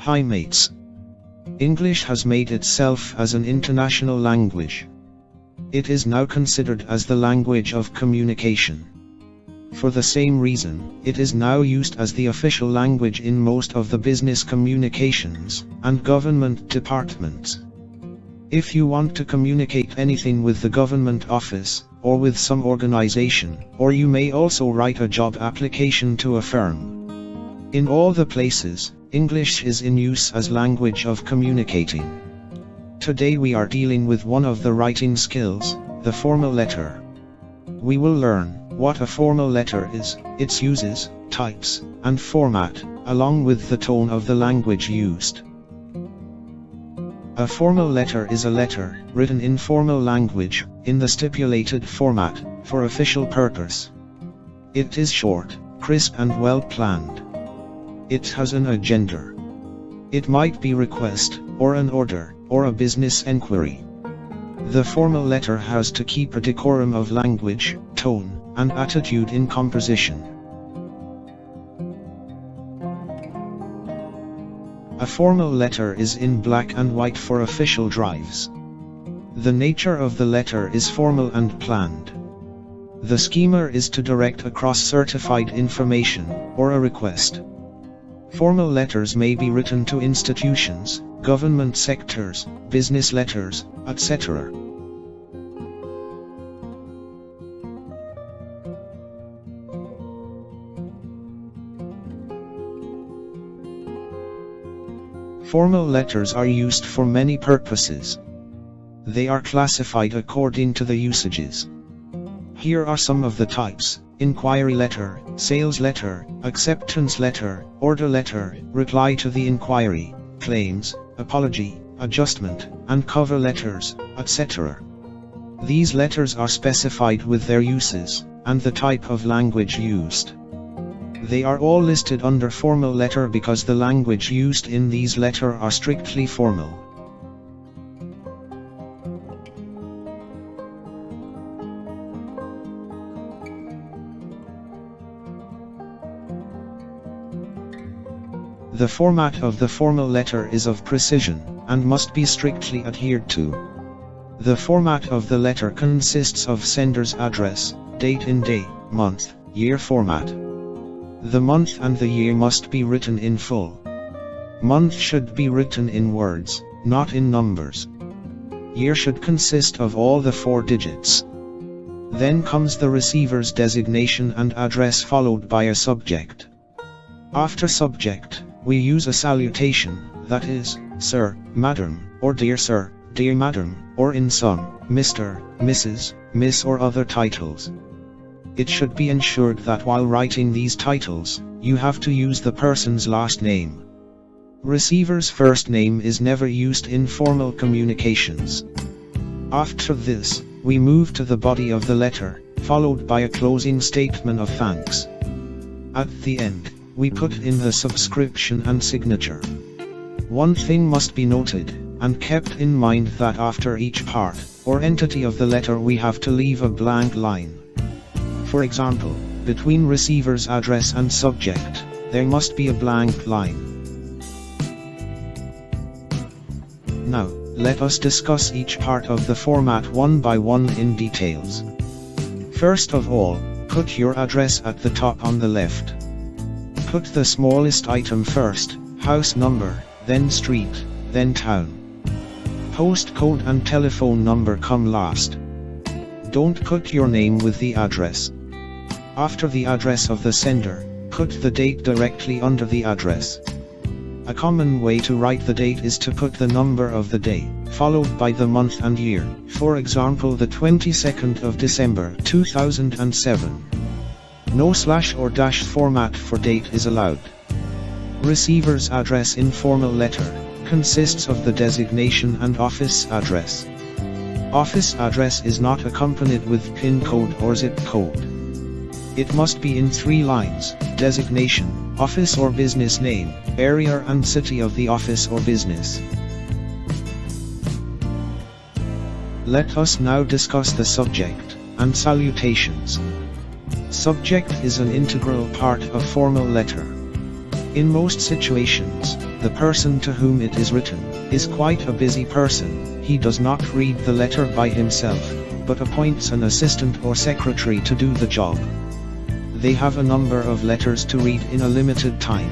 Hi mates. English has made itself as an international language. It is now considered as the language of communication. For the same reason, it is now used as the official language in most of the business communications and government departments. If you want to communicate anything with the government office, or with some organization, or you may also write a job application to a firm. In all the places, English is in use as language of communicating. Today we are dealing with one of the writing skills, the formal letter. We will learn what a formal letter is, its uses, types, and format, along with the tone of the language used. A formal letter is a letter, written in formal language, in the stipulated format, for official purpose. It is short, crisp and well planned. It has an agenda. It might be request, or an order, or a business enquiry. The formal letter has to keep a decorum of language, tone, and attitude in composition. A formal letter is in black and white for official drives. The nature of the letter is formal and planned. The schema is to direct across certified information, or a request. Formal letters may be written to institutions, government sectors, business letters, etc. Formal letters are used for many purposes. They are classified according to the usages. Here are some of the types: inquiry letter, sales letter, acceptance letter, order letter, reply to the inquiry, claims, apology, adjustment, and cover letters, etc. These letters are specified with their uses, and the type of language used. They are all listed under formal letter because the language used in these letters are strictly formal. The format of the formal letter is of precision, and must be strictly adhered to. The format of the letter consists of sender's address, date in day, month, year format. The month and the year must be written in full. Month should be written in words, not in numbers. Year should consist of all the 4 digits. Then comes the receiver's designation and address, followed by a subject. After subject, we use a salutation, that is, Sir, Madam, or Dear Sir, Dear Madam, or in some, Mr., Mrs., Miss or other titles. It should be ensured that while writing these titles, you have to use the person's last name. Receiver's first name is never used in formal communications. After this, we move to the body of the letter, followed by a closing statement of thanks. At the end, we put in the subscription and signature. One thing must be noted, and kept in mind, that after each part, or entity of the letter we have to leave a blank line. For example, between receiver's address and subject, there must be a blank line. Now, let us discuss each part of the format one by one in details. First of all, put your address at the top on the left. Put the smallest item first, house number, then street, then town. Postcode and telephone number come last. Don't put your name with the address. After the address of the sender, put the date directly under the address. A common way to write the date is to put the number of the day, followed by the month and year, for example the 22nd of December 2007. No slash or dash format for date is allowed. Receiver's address in formal letter consists of the designation and office address. Office address is not accompanied with PIN code or zip code. It must be in 3 lines: designation, office or business name, area and city of the office or business. Let us now discuss the subject and salutations. Subject is an integral part of formal letter. In most situations, the person to whom it is written is quite a busy person. He does not read the letter by himself, but appoints an assistant or secretary to do the job. They have a number of letters to read in a limited time.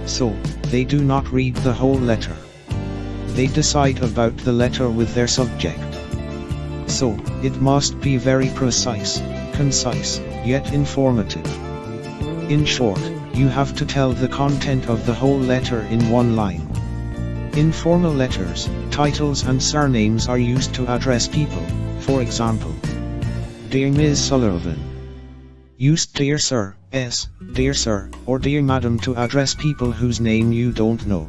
So, they do not read the whole letter. They decide about the letter with their subject. So, it must be very precise, concise, yet informative. In short, you have to tell the content of the whole letter in one line. In formal letters, titles and surnames are used to address people. For example, Dear Ms. Sullivan. Used Dear Sir, S, Dear Sir, or Dear Madam to address people whose name you don't know.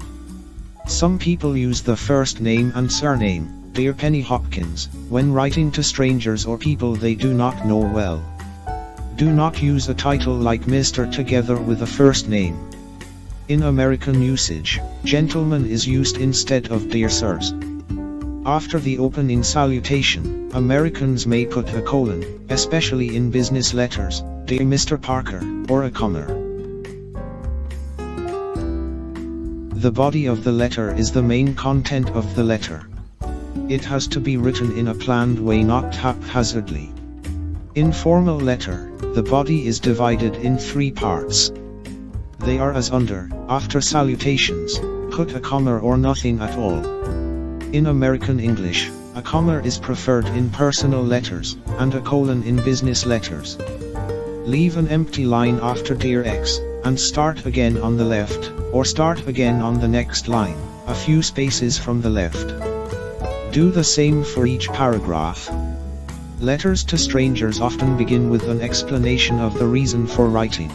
Some people use the first name and surname, Dear Penny Hopkins, when writing to strangers or people they do not know well. Do not use a title like Mr. together with a first name. In American usage, gentleman is used instead of Dear Sirs. After the opening salutation, Americans may put a colon, especially in business letters, Dear Mr. Parker, or a comma. The body of the letter is the main content of the letter. It has to be written in a planned way, not haphazardly. In formal letter, the body is divided in 3 parts. They are as under: after salutations, put a comma or nothing at all. In American English, a comma is preferred in personal letters, and a colon in business letters. Leave an empty line after Dear X, and start again on the left, or start again on the next line, a few spaces from the left. Do the same for each paragraph. Letters to strangers often begin with an explanation of the reason for writing.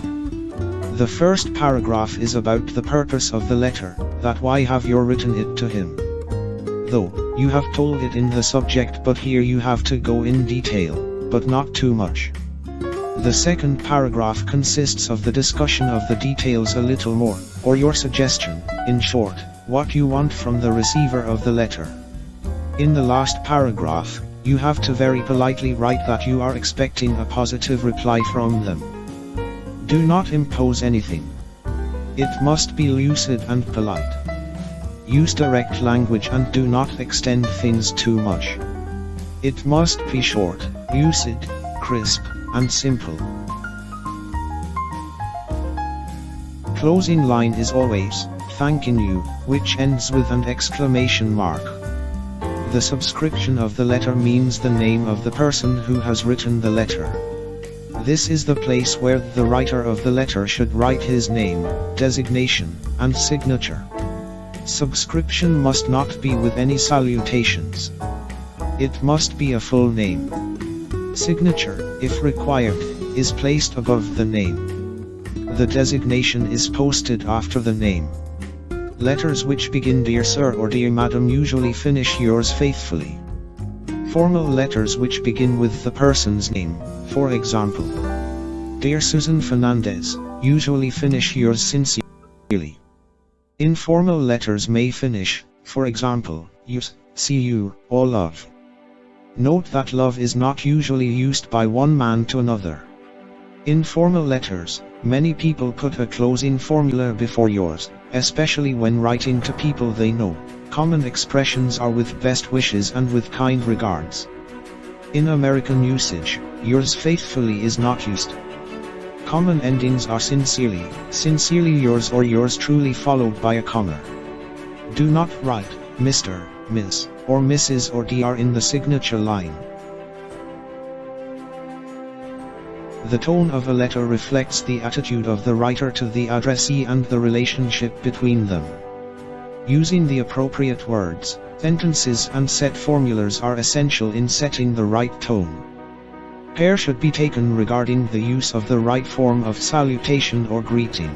The first paragraph is about the purpose of the letter, that why have you written it to him. Though, you have told it in the subject, but here you have to go in detail, but not too much. The second paragraph consists of the discussion of the details a little more, or your suggestion, in short, what you want from the receiver of the letter. In the last paragraph, you have to very politely write that you are expecting a positive reply from them. Do not impose anything. It must be lucid and polite. Use direct language and do not extend things too much. It must be short, lucid, crisp, and simple. Closing line is always, thanking you, which ends with an exclamation mark. The subscription of the letter means the name of the person who has written the letter. This is the place where the writer of the letter should write his name, designation, and signature. Subscription must not be with any salutations. It must be a full name. Signature, if required, is placed above the name. The designation is posted after the name. Letters which begin Dear Sir or Dear Madam usually finish Yours faithfully. Formal letters which begin with the person's name, for example, Dear Susan Fernandez, usually finish Yours sincerely. Informal letters may finish, for example, Yours, see you, or love. Note that love is not usually used by one man to another. In formal letters, many people put a closing formula before yours, especially when writing to people they know. Common expressions are with best wishes and with kind regards. In American usage, yours faithfully is not used. Common endings are sincerely, sincerely yours, or yours truly, followed by a comma. Do not write Mr., Miss, or Mrs. or Dr. in the signature line. The tone of a letter reflects the attitude of the writer to the addressee and the relationship between them. Using the appropriate words, sentences and set formulas are essential in setting the right tone. Care should be taken regarding the use of the right form of salutation or greeting.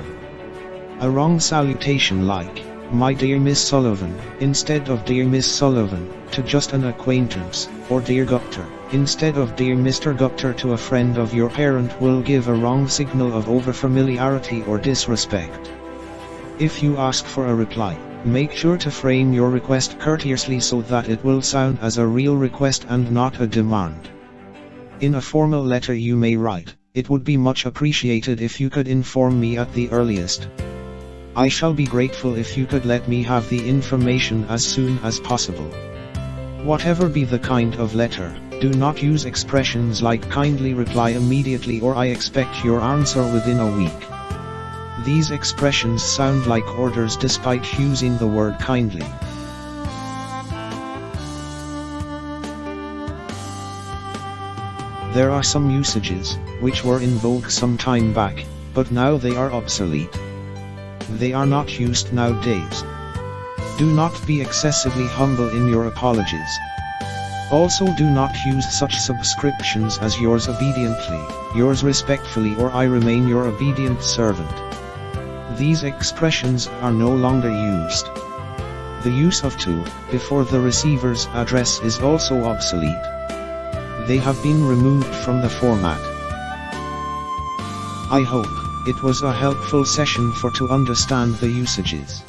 A wrong salutation like, My dear Miss Sullivan, instead of Dear Miss Sullivan, to just an acquaintance, or Dear Gupter, instead of Dear Mr. Gupter to a friend of your parent will give a wrong signal of over-familiarity or disrespect. If you ask for a reply, make sure to frame your request courteously so that it will sound as a real request and not a demand. In a formal letter you may write, It would be much appreciated if you could inform me at the earliest. I shall be grateful if you could let me have the information as soon as possible. Whatever be the kind of letter, do not use expressions like kindly reply immediately or I expect your answer within a week. These expressions sound like orders despite using the word kindly. There are some usages, which were in vogue some time back, but now they are obsolete. They are not used nowadays. Do not be excessively humble in your apologies. Also do not use such subscriptions as yours obediently, yours respectfully or I remain your obedient servant. These expressions are no longer used. The use of to before the receiver's address is also obsolete. They have been removed from the format. I hope it was a helpful session to understand the usages.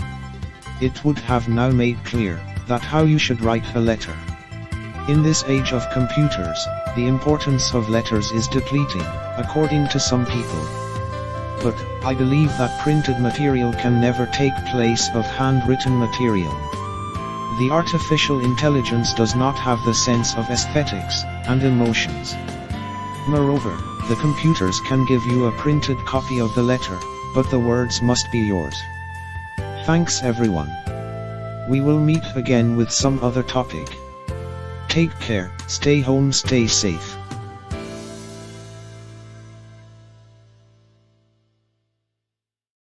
It would have now made clear that how you should write a letter. In this age of computers, the importance of letters is depleting, according to some people. But I believe that printed material can never take place of handwritten material. The artificial intelligence does not have the sense of aesthetics and emotions. Moreover, the computers can give you a printed copy of the letter, but the words must be yours. Thanks everyone. We will meet again with some other topic. Take care, stay home, stay safe.